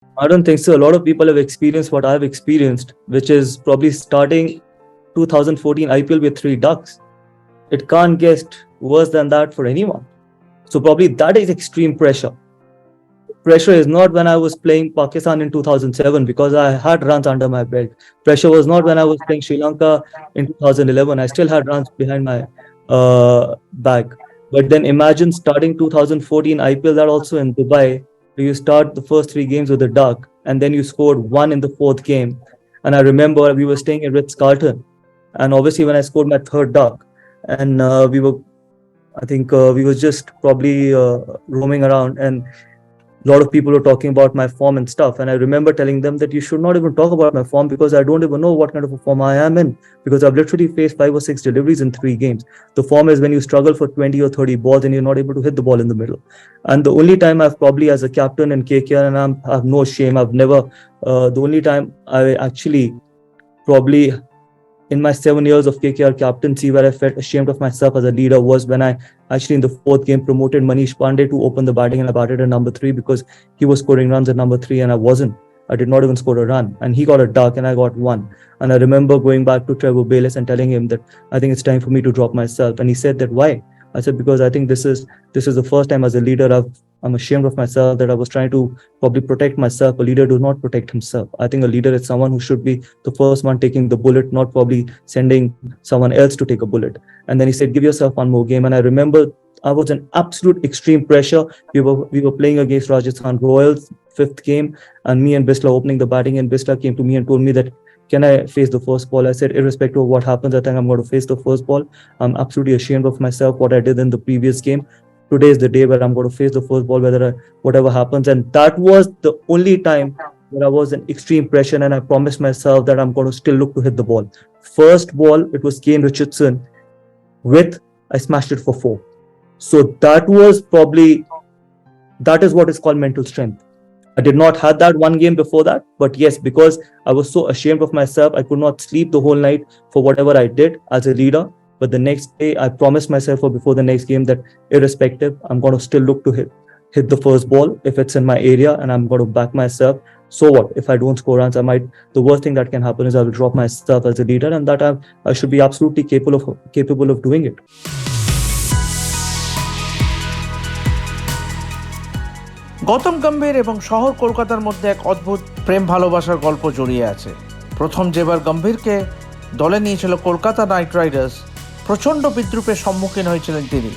I don't think so. A lot of people have experienced what I've experienced, which is probably starting 2014 IPL with three ducks. It can't get worse than that for anyone. So probably that is extreme pressure. Pressure is not when I was playing Pakistan in 2007 because I had runs under my belt. Pressure was not when I was playing Sri Lanka in 2011. I still had runs behind my back. But then imagine starting 2014 IPL, that also in Dubai, where you start the first three games with a duck and then you scored one in the fourth game. And I remember we were staying at Ritz Carlton. And obviously, when I scored my third duck, and I think we were just probably roaming around, and a lot of people were talking about my form and stuff. And I remember telling them that you should not even talk about my form because I don't even know what kind of a form I am in because I've literally faced 5 or 6 deliveries in 3 games. The form is when you struggle for 20 or 30 balls and you're not able to hit the ball in the middle. And the only time I've probably, as a captain in KKR, and I have no shame, I've never, the only time I actually probably in my 7 years of KKR captaincy, where I felt ashamed of myself as a leader, was when I actually in the fourth game promoted Manish Pandey to open the batting and I batted at number three because he was scoring runs at number three and I wasn't. I did not even score a run, and he got a duck and I got one. And I remember going back to Trevor Bayliss and telling him that I think it's time for me to drop myself. And he said that why? I said because I think this is the first time as a leader I'm ashamed of myself that I was trying to probably protect myself. A leader does not protect himself. I think a leader is someone who should be the first one taking the bullet, not probably sending someone else to take a bullet. And then he said, give yourself one more game. And I remember I was in absolute extreme pressure. We were playing against Rajasthan Royals, fifth game, and me and Bisla opening the batting. And Bisla came to me and told me that, can I face the first ball? I said, irrespective of what happens, I think I'm going to face the first ball. I'm absolutely ashamed of myself, what I did in the previous game. Today is the day where I'm going to face the first ball, whatever happens. And that was the only time where I was in extreme pressure, and I promised myself that I'm going to still look to hit the ball. First ball, it was Kane Richardson with, I smashed it for four. So that is what is called mental strength. I did not have that one game before that, but yes, because I was so ashamed of myself, I could not sleep the whole night for whatever I did as a leader. But the next day, I promised myself, or before the next game, that irrespective, I'm going to still look to hit the first ball if it's in my area, and I'm going to back myself. So what? If I don't score runs, the worst thing that can happen is I will drop myself as a leader, and that I should be absolutely capable of doing it. Gautam Gambhir এবং শহর কলকাতার মধ্যে এক অদ্ভুত প্রেম ভালোবাসার গল্প জড়িয়ে আছে। প্রথম যেবার গম্ভীরকে দলে নিয়েছিল কলকাতা নাইট রাইডার্স, প্রচণ্ড বিদ্রূপের সম্মুখীন হয়েছিলেন তিনি।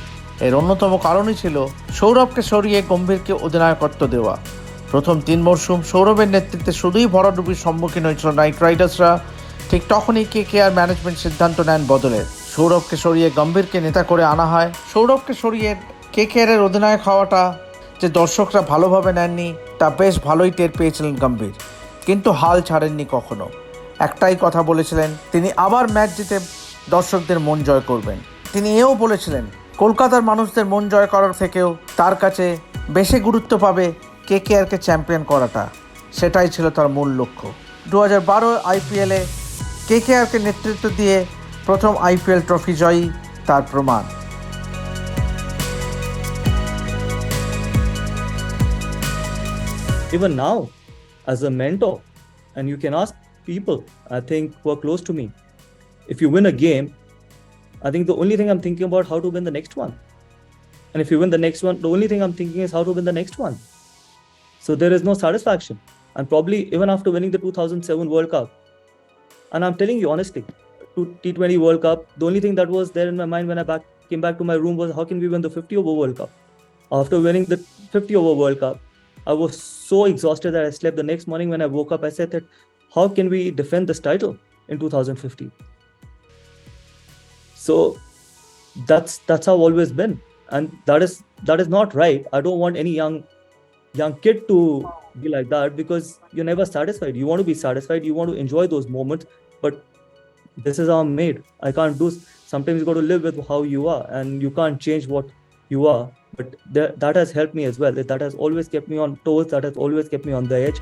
এর অন্যতম কারণই ছিল সৌরভকে সরিয়ে গম্ভীরকে অধিনায়কত্ব দেওয়া। প্রথম 3 মরশুম সৌরভের নেতৃত্বে শুধুই ভরাডুবির সম্মুখীন হয়েছিল নাইট রাইডার্সরা। ঠিক তখনই কেকেআর ম্যানেজমেন্ট সিদ্ধান্ত নেন বদলের। সৌরভকে সরিয়ে গম্ভীরকে নেতা করে আনা হয়। সৌরভকে সরিয়ে কেকেআরের অধিনায়ক হওয়াটা যে দর্শকরা ভালোভাবে নেননি তা বেশ ভালোই টের পেয়েছিলেন গম্ভীর, কিন্তু হাল ছাড়েননি কখনো। একটাই কথা বলেছিলেন, তিনি আবার ম্যাচ জিতে দর্শকদের মন জয় করবেন। তিনি এও বলেছিলেন, কলকাতার মানুষদের মন জয় করার থেকেও তার কাছে বেশি গুরুত্ব পাবে কেকেআরকে চ্যাম্পিয়ন করাটা। সেটাই ছিল তার মূল লক্ষ্য। 2012 IPL-এ কেকেআরকে নেতৃত্ব দিয়ে প্রথম IPL ট্রফি জয়ী তার প্রমাণ। Even now, as a mentor, and you can ask people, I think, who are close to me, if you win a game, I think the only thing I'm thinking about how to win the next one. And if you win the next one, the only thing I'm thinking is how to win the next one. So there is no satisfaction. And probably even after winning the 2007 World Cup, and I'm telling you honestly, T20 World Cup, the only thing that was there in my mind when I came back to my room was how can we win the 50 over World Cup? After winning the 50 over World Cup, I was so exhausted that I slept. The next morning when I woke up, I said that how can we defend this title in 2015? So that's how I've always been, and that is not right. I don't want any young kid to be like that because you're never satisfied. You want to be satisfied. You want to enjoy those moments, but this is how I'm made. I can't do. Sometimes you got to live with how you are, and you can't change what you are. But that has helped me as well. That has always kept me on toes. That has always kept me on the edge.